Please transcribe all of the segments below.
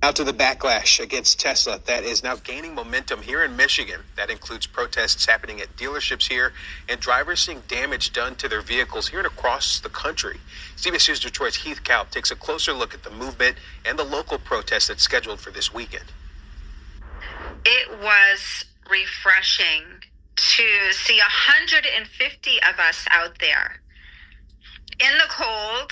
Out to the backlash against Tesla that is now gaining momentum here in Michigan. That includes protests happening at dealerships here and drivers seeing damage done to their vehicles here and across the country. CBS News Detroit's Heath Kalb takes a closer look at the movement and the local protest that's scheduled for this weekend. It was refreshing to see 150 of us out there in the cold,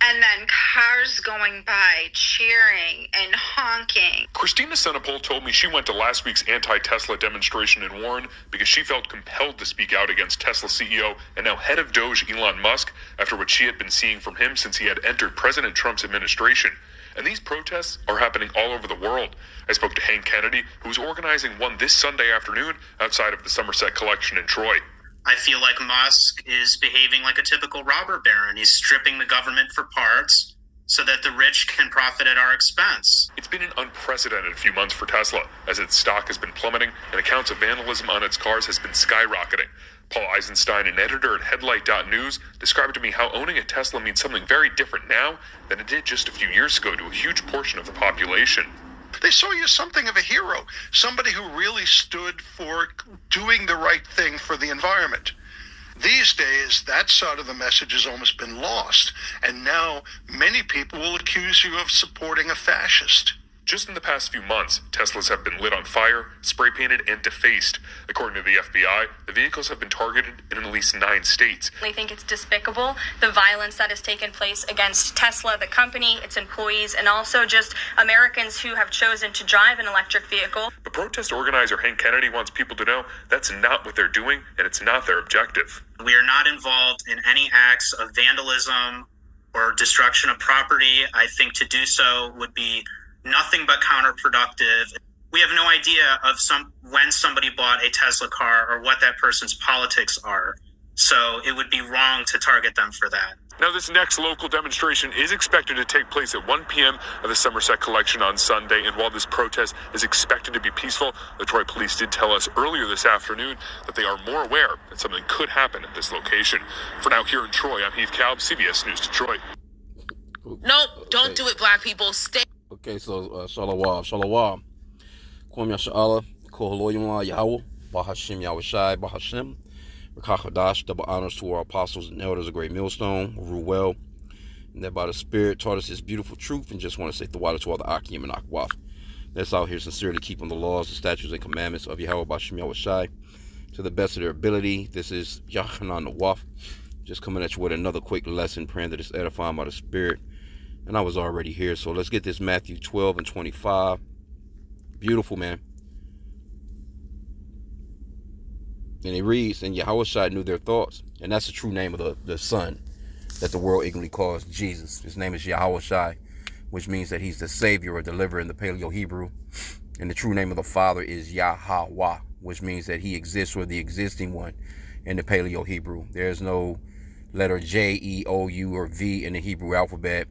and then cars going by, cheering and honking. Christina Senapol told me she went to last week's anti-Tesla demonstration in Warren because she felt compelled to speak out against Tesla CEO and now head of Doge Elon Musk after what she had been seeing from him since he had entered President Trump's administration. And these protests are happening all over the world. I spoke to Hank Kennedy, who was organizing one this Sunday afternoon outside of the Somerset Collection in Troy. I feel like Musk is behaving like a typical robber baron. He's stripping the government for parts so that the rich can profit at our expense. It's been an unprecedented few months for Tesla, as its stock has been plummeting and accounts of vandalism on its cars has been skyrocketing. Paul Eisenstein, an editor at Headlight.News, described to me how owning a Tesla means something very different now than it did just a few years ago to a huge portion of the population. They saw you as something of a hero, somebody who really stood for doing the right thing for the environment. These days, that side of the message has almost been lost, and now many people will accuse you of supporting a fascist. Just in the past few months, Teslas have been lit on fire, spray painted, and defaced. According to the FBI, the vehicles have been targeted in at least 9 states. I think it's despicable, the violence that has taken place against Tesla, the company, its employees, and also just Americans who have chosen to drive an electric vehicle. But protest organizer Hank Kennedy wants people to know that's not what they're doing, and it's not their objective. We are not involved in any acts of vandalism or destruction of property. I think to do so would be nothing but counterproductive. We have no idea of when somebody bought a Tesla car or what that person's politics are. So it would be wrong to target them for that. Now, this next local demonstration is expected to take place at 1 p.m. at the Somerset Collection on Sunday. And while this protest is expected to be peaceful, the Troy police did tell us earlier this afternoon that they are more aware that something could happen at this location. For now, here in Troy, I'm Heath Kalb, CBS News Detroit. Nope, don't do it, black people. Stay. Okay, so Shalawam. Kwam Yasha'Allah, Koholoyumla Yahweh, Bahashim Yahushai, Bahashim, Rakachadash, double honors to our apostles and elders, a great millstone, rule well, and that by the Spirit taught us this beautiful truth, and just want to say the water to all the H.I.M and Akwaf. That's out here sincerely keeping the laws, the statutes, and commandments of Yahweh Bahashim Yahushai to the best of their ability. This is Yachanan the Waf, just coming at you with another quick lesson, praying that it's edifying by the Spirit. And I was already here, so let's get this Matthew 12 and 25. Beautiful, man. And it reads, and Yahushua knew their thoughts. And that's the true name of the Son that the world ignorantly calls Jesus. His name is Yahushua, which means that he's the Savior or deliverer in the Paleo-Hebrew. And the true name of the Father is Yahweh, which means that he exists, or the existing one, in the Paleo-Hebrew. There's no letter J, E, O, U, or V in the Hebrew alphabet.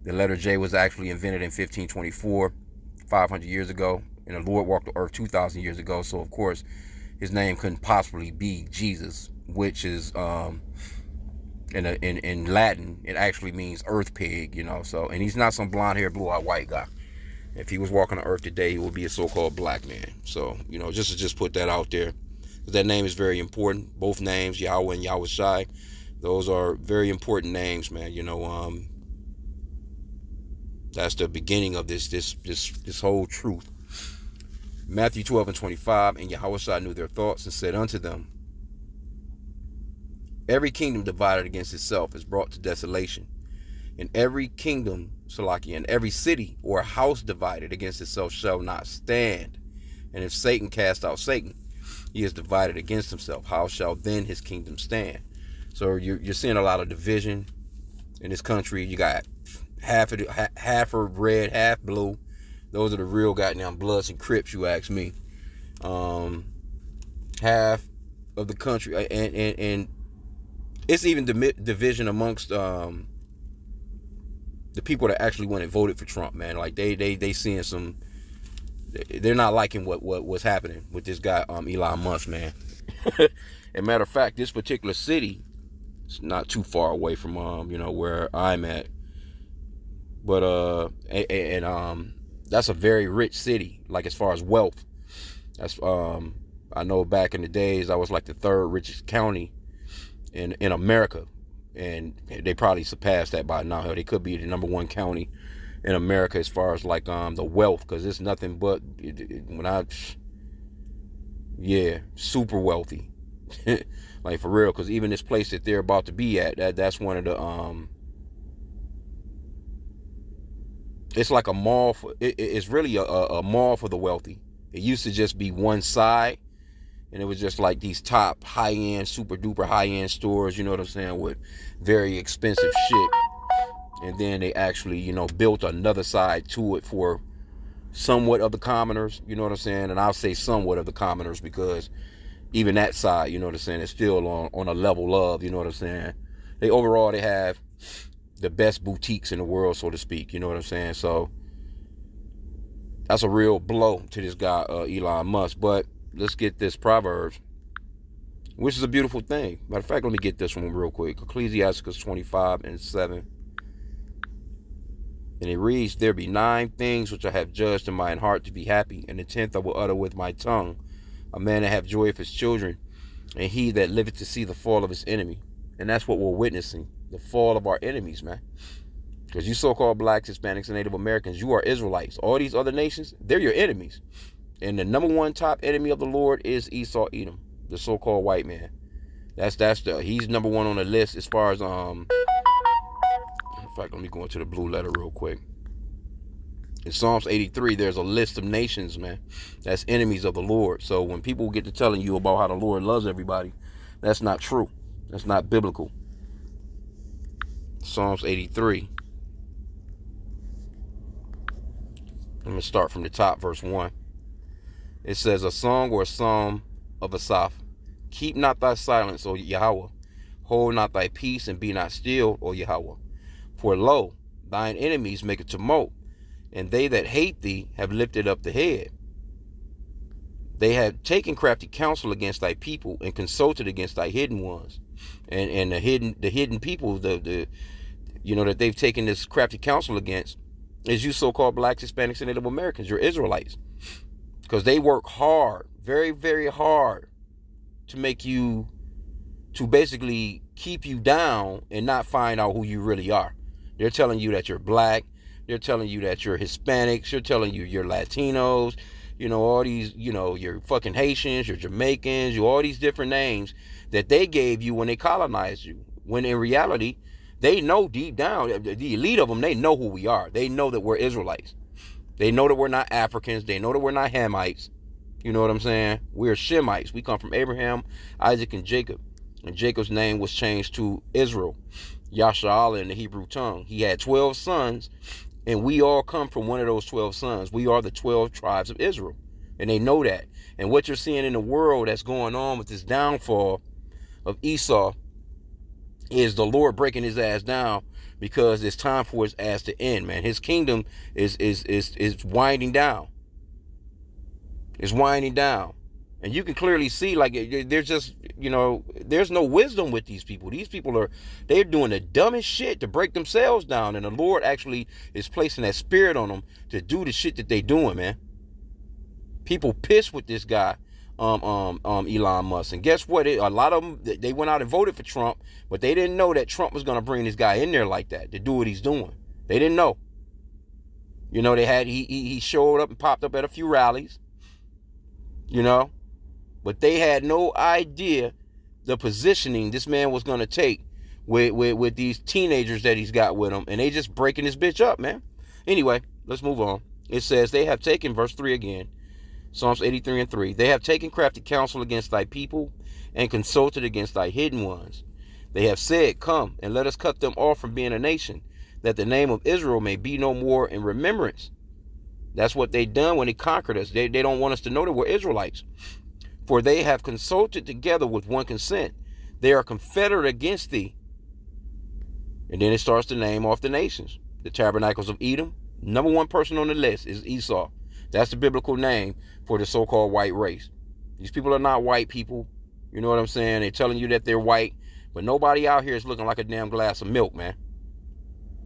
The letter J was actually invented in 1524, 500 years ago, and the Lord walked the earth 2,000 years ago. So, of course, his name couldn't possibly be Jesus, which is, in Latin, it actually means earth pig, you know. So, and he's not some blonde-haired, blue-eyed white guy. If he was walking the earth today, he would be a so-called black man. So, you know, just to put that out there. That name is very important. Both names, Yahweh and Yahushai, those are very important names, man. You know, that's the beginning of this whole truth. Matthew 12 and 25, and Yahushua knew their thoughts and said unto them, every kingdom divided against itself is brought to desolation, and every kingdom, Salakia, and every city or house divided against itself shall not stand. And if Satan cast out Satan, he is divided against himself. How shall then his kingdom stand? So you're seeing a lot of division in this country. You got half are red, half blue. Those are the real goddamn Bloods and Crips, you ask me. Half of the country, and it's even division amongst the people that actually went and voted for Trump, man. Like they seeing some, they're not liking what's happening with this guy, Elon Musk, man. And matter of fact, this particular city, it's not too far away from where I'm at. But that's a very rich city, like as far as wealth. That's I know back in the days I was like the third richest county in America, and they probably surpassed that by now. They could be the number one county in America as far as like the wealth, because it's nothing but super wealthy. Like for real, because even this place that they're about to be at, that's one of the it's like a mall for it's really a mall for the wealthy. It used to just be one side, and it was just like these top high-end, super duper high-end stores, you know what I'm saying, with very expensive shit. And then they actually, built another side to it for somewhat of the commoners, you know what I'm saying? And I'll say somewhat of the commoners, because even that side, you know what I'm saying, is still on a level of, you know what I'm saying? They have the best boutiques in the world, so to speak, you know what I'm saying? So that's a real blow to this guy, Elon Musk. But let's get this Proverbs, which is a beautiful thing. Matter of fact, let me get this one real quick. Ecclesiasticus 25:7. And it reads, there be 9 things which I have judged in mine heart to be happy, and the 10th I will utter with my tongue. A man that have joy of his children, and he that liveth to see the fall of his enemy. And that's what we're witnessing, the fall of our enemies, man. Because you so-called blacks, Hispanics, and Native Americans, you are Israelites. All these other nations, they're your enemies. And the number one top enemy of the Lord is Esau, Edom, the so-called white man. He's number one on the list as far as in fact, let me go into the blue letter real quick. In Psalms 83, there's a list of nations, man, that's enemies of the Lord. So when people get to telling you about how the Lord loves everybody, that's not true. That's not biblical. Psalms 83. I'm going to start from the top, verse 1. It says, a song or a psalm of Asaph. Keep not thy silence, O Yahweh. Hold not thy peace, and be not still, O Yahweh. For lo, thine enemies make a tumult, and they that hate thee have lifted up the head. They have taken crafty counsel against thy people, and consulted against thy hidden ones. And the hidden people, that they've taken this crafty counsel against, is you so-called blacks, Hispanics, and Native Americans. You're Israelites. Because they work hard, very, very hard, to basically keep you down and not find out who you really are. They're telling you that you're black. They're telling you that you're Hispanics. They're telling you you're Latinos. All these, you're fucking Haitians, you're Jamaicans, all these different names that they gave you when they colonized you. When in reality, they know deep down, the elite of them, they know who we are. They know that we're Israelites. They know that we're not Africans. They know that we're not Hamites. You know what I'm saying? We're Shemites. We come from Abraham, Isaac, and Jacob. And Jacob's name was changed to Israel, Yasha'Allah in the Hebrew tongue. He had 12 sons, and we all come from one of those 12 sons. We are the 12 tribes of Israel, and they know that. And what you're seeing in the world that's going on with this downfall of Esau is the Lord breaking his ass down, because it's time for his ass to end, man. His kingdom is winding down. It's winding down. And you can clearly see, like, there's just, there's no wisdom with these people. These people they're doing the dumbest shit to break themselves down. And the Lord actually is placing that spirit on them to do the shit that they doing, man. People pissed with this guy, Elon Musk. And guess what? A lot of them, they went out and voted for Trump, but they didn't know that Trump was going to bring this guy in there like that to do what he's doing. They didn't know. He showed up and popped up at a few rallies, but they had no idea the positioning this man was going to take with these teenagers that he's got with him. And they just breaking this bitch up, man. Anyway, let's move on. It says, they have taken, verse 3 again, Psalms 83:3. They have taken crafty counsel against thy people, and consulted against thy hidden ones. They have said, come, and let us cut them off from being a nation, that the name of Israel may be no more in remembrance. That's what they done when they conquered us. They don't want us to know that we're Israelites. For they have consulted together with one consent. They are confederate against thee. And then it starts to name off the nations. The tabernacles of Edom. Number one person on the list is Esau. That's the biblical name for the so-called white race. These people are not white people. You know what I'm saying? They're telling you that they're white, but nobody out here is looking like a damn glass of milk, man.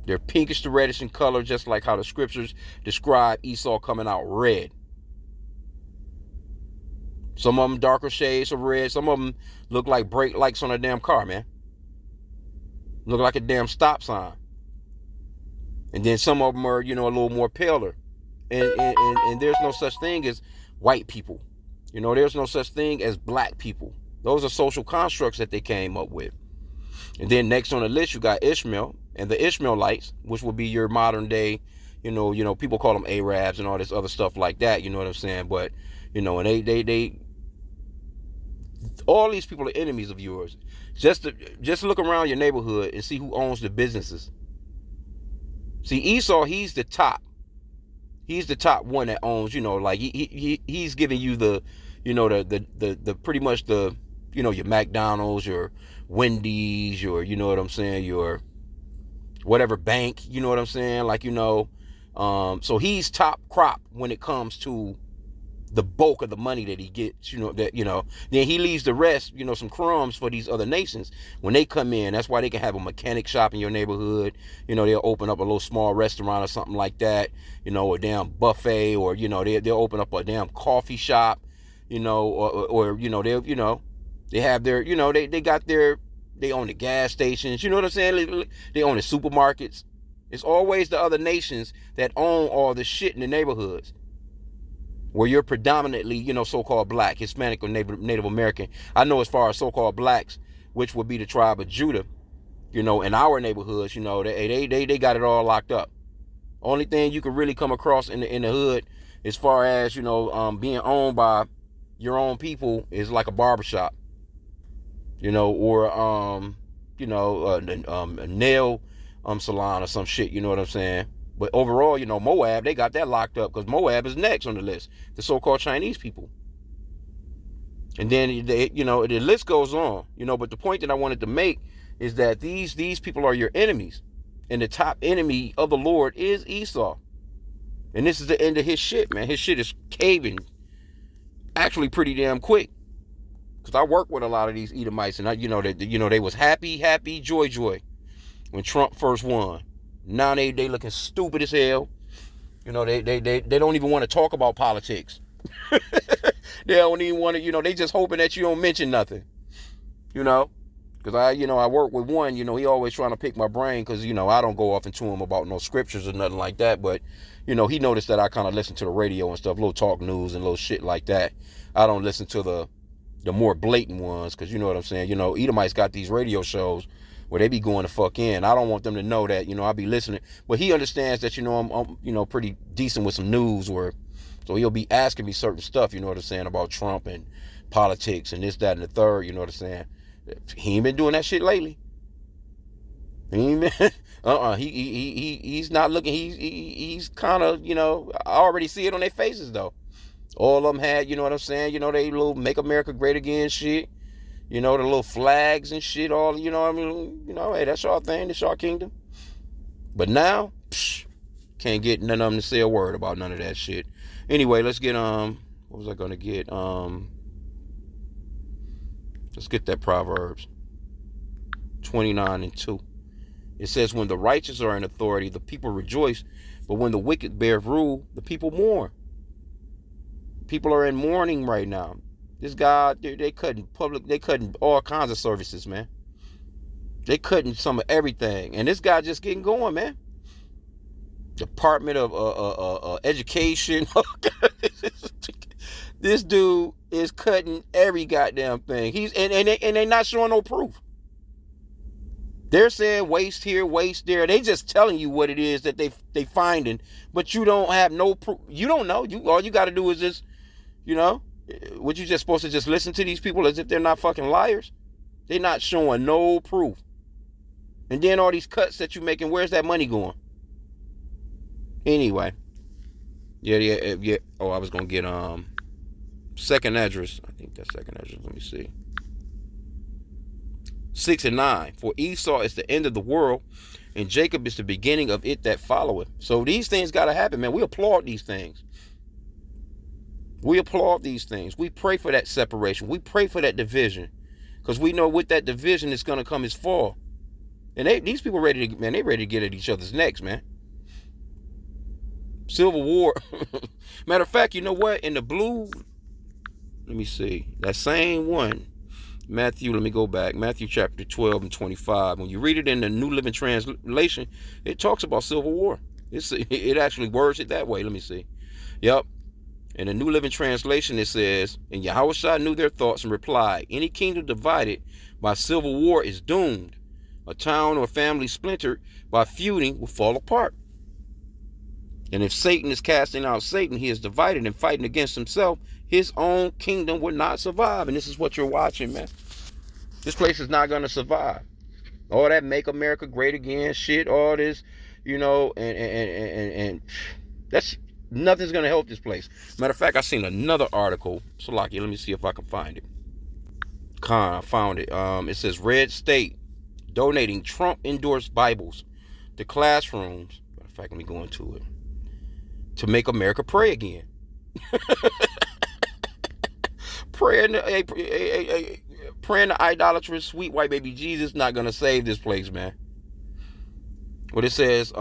They're pinkish to reddish in color, just like how the scriptures describe Esau coming out red. Some of them darker shades of red. Some of them look like brake lights on a damn car, man. Look like a damn stop sign. And then some of them are, a little more paler. And there's no such thing as white people. There's no such thing as black people. Those are social constructs that they came up with. And then next on the list, you got Ishmael and the Ishmaelites, which will be your modern day, people call them Arabs and all this other stuff like that. You know what I'm saying? But, and they all these people are enemies of yours. Just look around your neighborhood and see who owns the businesses. See, Esau, he's the top. He's the top one that owns, like he's giving you the, the pretty much the, your McDonald's, your Wendy's, your, your whatever bank, you know what I'm saying? Like, so he's top crop when it comes to the bulk of the money that he gets, then he leaves the rest, some crumbs for these other nations when they come in. That's why they can have a mechanic shop in your neighborhood. They'll open up a little small restaurant or something like that, a damn buffet, or, they'll open up a damn coffee shop, or they have their, they own the gas stations, you know what I'm saying? They own the supermarkets. It's always the other nations that own all the shit in the neighborhoods where you're predominantly, so-called black, Hispanic, or Native American. I know as far as so-called blacks, which would be the tribe of Judah, in our neighborhoods, they got it all locked up. Only thing you can really come across in the hood as far as, being owned by your own people is like a barbershop, or, a nail salon or some shit, you know what I'm saying? But overall, Moab, they got that locked up because Moab is next on the list, the so-called Chinese people. And then, the list goes on, but the point that I wanted to make is that these people are your enemies. And the top enemy of the Lord is Esau. And this is the end of his shit, man. His shit is caving actually pretty damn quick. Because I work with a lot of these Edomites, and they was happy, joy when Trump first won. Now they looking stupid as hell. They don't even want to talk about politics. They don't even want to, they just hoping that you don't mention nothing. Because I work with one, he always trying to pick my brain because, I don't go off into him about no scriptures or nothing like that. But, he noticed that I kind of listen to the radio and stuff, little talk news and little shit like that. I don't listen to the more blatant ones because, you know what I'm saying? Edomites got these radio shows where they be going to fuck in. I don't want them to know that, I be listening. But he understands that, I'm pretty decent with some news, so he'll be asking me certain stuff, you know what I'm saying, about Trump and politics and this, that, and the third, you know what I'm saying. He ain't been doing that shit lately. He ain't been, he's not looking, he's kind of, I already see it on their faces though. All of them had, you know what I'm saying, they little Make America Great Again shit. The little flags and shit, all, hey, that's y'all thing, that's y'all kingdom. But now, can't get none of them to say a word about none of that shit. Anyway, let's get, what was I going to get? Let's get that Proverbs 29:2. It says, when the righteous are in authority, the people rejoice, but when the wicked bear rule, the people mourn. People are in mourning right now. This guy, they cutting all kinds of services, man. They cutting some of everything. And this guy just getting going, man. Department of Education. This dude is cutting every goddamn thing. And they not showing no proof. They're saying waste here, waste there. They just telling you what it is that they finding, but you don't have no proof. You don't know. All you got to do is just, what you just supposed to just listen to these people as if they're not fucking liars? They're not showing no proof. And then all these cuts that you're making, where's that money going? Anyway. Yeah. Oh, I was going to get second address. I think that's second address. Let me see. 6 and 9. For Esau is the end of the world, and Jacob is the beginning of it that followeth. So these things got to happen, man. We applaud these things. We applaud these things. We pray for that separation. We pray for that division. Because we know with that division is going to come his fall. And these people ready to, man, they ready to get at each other's necks, man. Civil War. Matter of fact, you know what? In the blue, let me see. That same one, Matthew, let me go back. Matthew chapter 12 and 25. When you read it in the New Living Translation, it talks about Civil War. It actually words it that way. Let me see. Yep. In the New Living Translation, it says, and Yahushua knew their thoughts and replied, any kingdom divided by civil war is doomed. A town or family splintered by feuding will fall apart. And if Satan is casting out Satan, he is divided and fighting against himself. His own kingdom will not survive. And this is what you're watching, man. This place is not going to survive. All that make America great again shit, all this, you know, and that's, nothing's going to help this place. Matter of fact, I seen another article. Salaki, let me see if I can find it. I found it. It says Red State donating Trump-endorsed Bibles to classrooms. Matter of fact, let me go into it. To make America pray again. Praying to idolatrous sweet white baby Jesus not gonna save this place, man. What it says,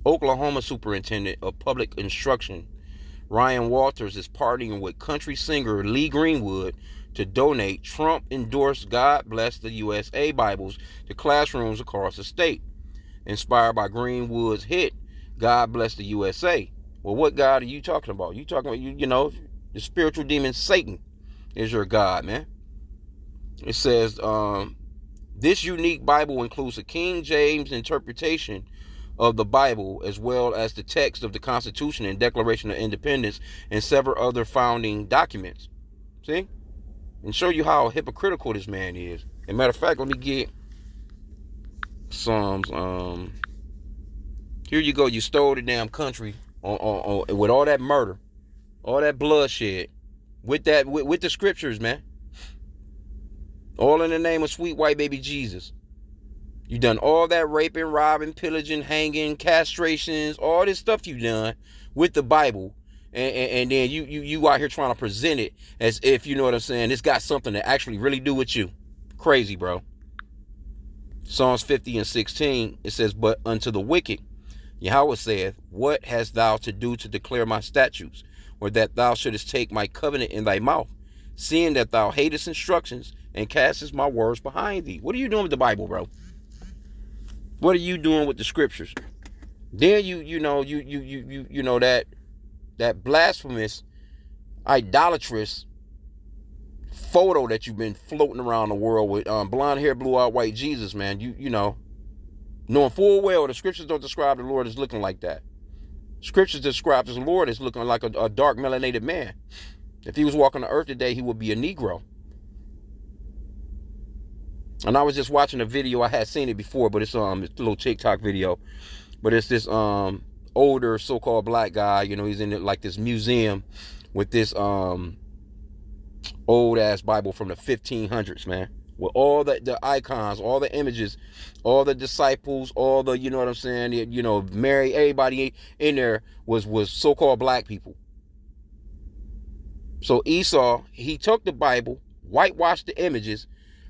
Oklahoma Superintendent of Public Instruction Ryan Walters is partying with country singer Lee Greenwood to donate Trump-endorsed God Bless the USA Bibles to classrooms across the state. Inspired by Greenwood's hit, God Bless the USA. Well, what God are you talking about? You talking about, you know, the spiritual demon Satan is your God, man. It says, this unique Bible includes a King James interpretation of the Bible, as well as the text of the Constitution and Declaration of Independence and several other founding documents. See? And show you how hypocritical this man is. As a matter of fact, let me get Psalms. Here you go. You stole the damn country with all that murder, all that bloodshed, with the scriptures, man. All in the name of sweet white baby Jesus. You done all that raping, robbing, pillaging, hanging, castrations, all this stuff you done with the Bible, and then you out here trying to present it as if, you know what I'm saying, it's got something to actually really do with you. Crazy, bro. Psalms 50 and 16, it says, but unto the wicked, Yahweh saith, what hast thou to do to declare my statutes, or that thou shouldest take my covenant in thy mouth, seeing that thou hatest instructions and castest my words behind thee? What are you doing with the Bible, bro? What are you doing with the scriptures? Then you know that blasphemous, idolatrous photo that you've been floating around the world with blonde hair, blue-eyed white Jesus, man. You know, knowing full well the scriptures don't describe the Lord as looking like that. Scriptures describe the Lord as looking like a dark melanated man. If he was walking the earth today, he would be a Negro. And I was just watching a video. I had seen it before, but it's a little TikTok video. But it's this older so-called black guy. You know, he's in like this museum with this old ass Bible from the 1500s, man. With all the icons, all the images, all the disciples, all the, you know what I'm saying, you know, Mary, everybody in there was so-called black people. So Esau, he took the Bible, whitewashed the images,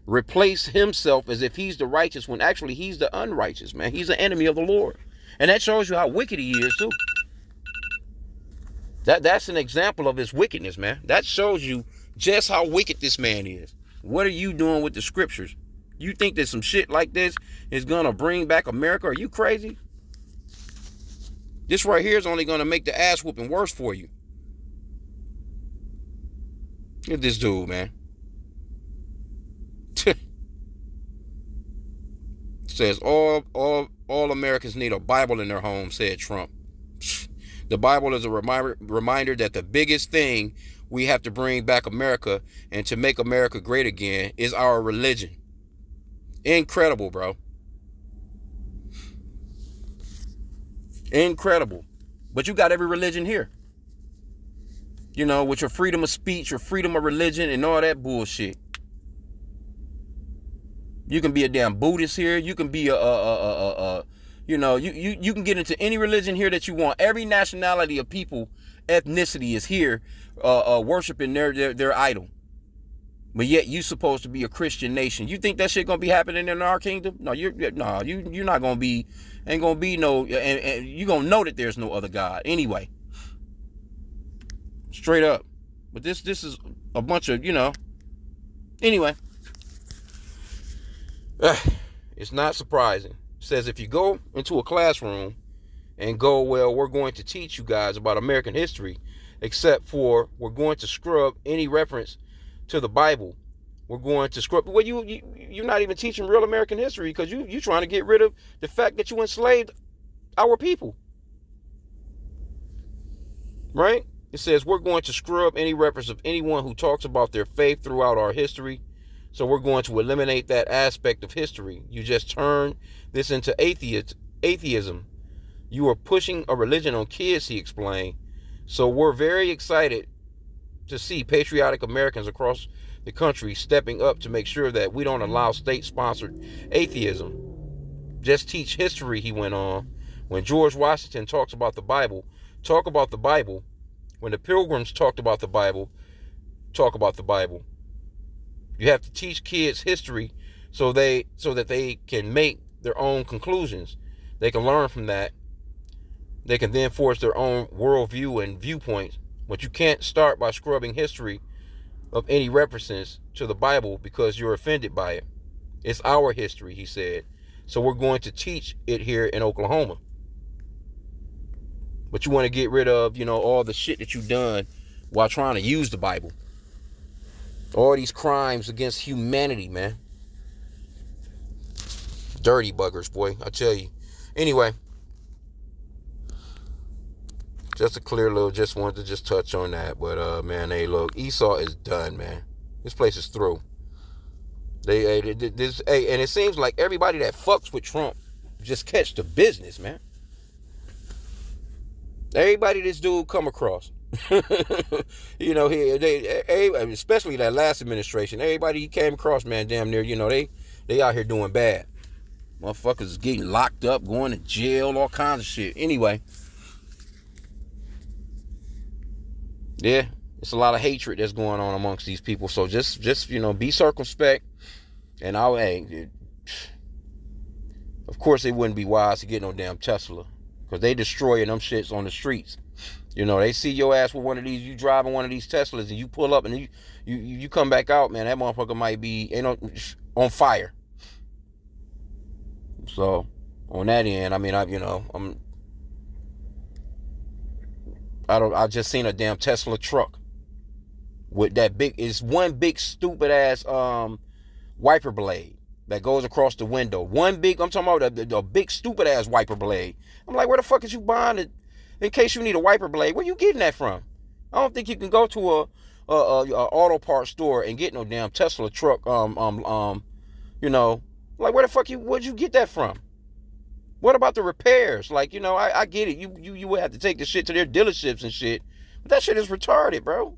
replace himself as if he's the righteous when actually he's the unrighteous, man. He's an enemy of the Lord. And that shows you how wicked he is too. That's an example of his wickedness, man. That shows you just how wicked this man is. What are you doing with the scriptures? You think that some shit like this is gonna bring back America? Are you crazy? This right here is only gonna make the ass whooping worse for you. Look at this dude, man. Says all Americans need a Bible in their home, said Trump. The Bible is a reminder that the biggest thing we have to bring back America and to make America great again is our religion. Incredible, bro. Incredible. But you got every religion here. You know, with your freedom of speech, your freedom of religion, and all that bullshit. You can be a damn Buddhist here. You can be you know, you can get into any religion here that you want. Every nationality of people, ethnicity is here, worshiping their idol. But yet you supposed to be a Christian nation. You think that shit gonna be happening in our kingdom? No, you're not gonna be. Ain't gonna be no. And you gonna know that there's no other God anyway. Straight up. But this is a bunch of Anyway, it's not surprising. It says if you go into a classroom and go, well, we're going to teach you guys about American history, except for we're going to scrub any reference to the Bible. We're going to scrub. Well, you're not even teaching real American history because you trying to get rid of the fact that you enslaved our people. Right? It says we're going to scrub any reference of anyone who talks about their faith throughout our history. So we're going to eliminate that aspect of history. You just turn this into atheism. You are pushing a religion on kids, he explained. So we're very excited to see patriotic Americans across the country stepping up to make sure that we don't allow state-sponsored atheism. Just teach history, he went on. When George Washington talks about the Bible, talk about the Bible. When the Pilgrims talked about the Bible, talk about the Bible. You have to teach kids history so that they can make their own conclusions. They can learn from that. They can then forge their own worldview and viewpoints. But you can't start by scrubbing history of any references to the Bible because you're offended by it. It's our history, he said. So we're going to teach it here in Oklahoma. But you want to get rid of, all the shit that you've done while trying to use the Bible. All these crimes against humanity, man. Dirty buggers, boy, I tell you. Anyway, just a clear little, just wanted to touch on that. But, man, hey, look, Esau is done, man. This place is through. And it seems like everybody that fucks with Trump just catch the business, man. Everybody this dude come across, especially that last administration, everybody he came across, man, damn near, they out here doing bad. Motherfuckers is getting locked up, going to jail, all kinds of shit. Anyway, yeah, it's a lot of hatred that's going on amongst these people. So just be circumspect. And of course, it wouldn't be wise to get no damn Tesla. Because they destroying them shits on the streets. They see your ass with one of these, you driving one of these Teslas and you pull up and you come back out, man, that motherfucker might be on fire. So, on that end, I just seen a damn Tesla truck with it's one big stupid ass wiper blade that goes across the window. I'm talking about a big stupid ass wiper blade. I'm like, where the fuck is you buying it in case you need a wiper blade? Where you getting that from? I don't think you can go to a auto parts store and get no damn Tesla truck. Like where the fuck where'd you get that from? What about the repairs? Like, I get it. You would have to take the shit to their dealerships and shit. But that shit is retarded, bro.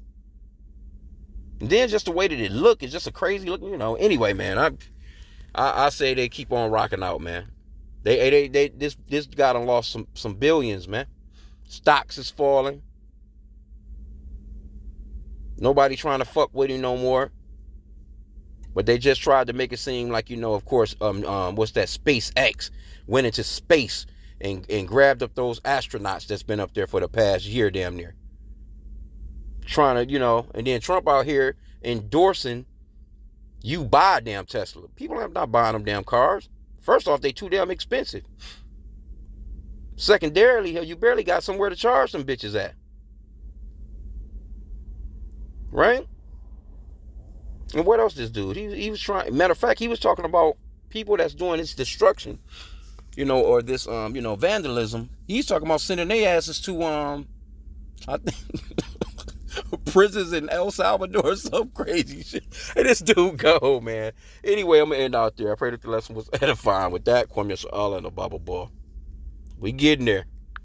And then just the way that it look is just a crazy look, Anyway, man, I say they keep on rocking out, man. This guy done lost some billions, man. Stocks is falling. Nobody trying to fuck with him no more. But they just tried to make it seem like, of course, what's that? SpaceX went into space and grabbed up those astronauts that's been up there for the past year, damn near. Trying to, and then Trump out here endorsing you buy a damn Tesla. People are not buying them damn cars. First off, they too damn expensive. Secondarily, you barely got somewhere to charge them bitches at. Right? And what else this dude? He was trying, matter of fact, he was talking about people that's doing this destruction, or this, vandalism. He's talking about sending their asses to, I think, prisons in El Salvador, some crazy shit. And this dude go, man. Anyway, I'm gonna end out there. I pray that the lesson was edifying. With that, Kwame Allah and the Bible Ball. We getting there.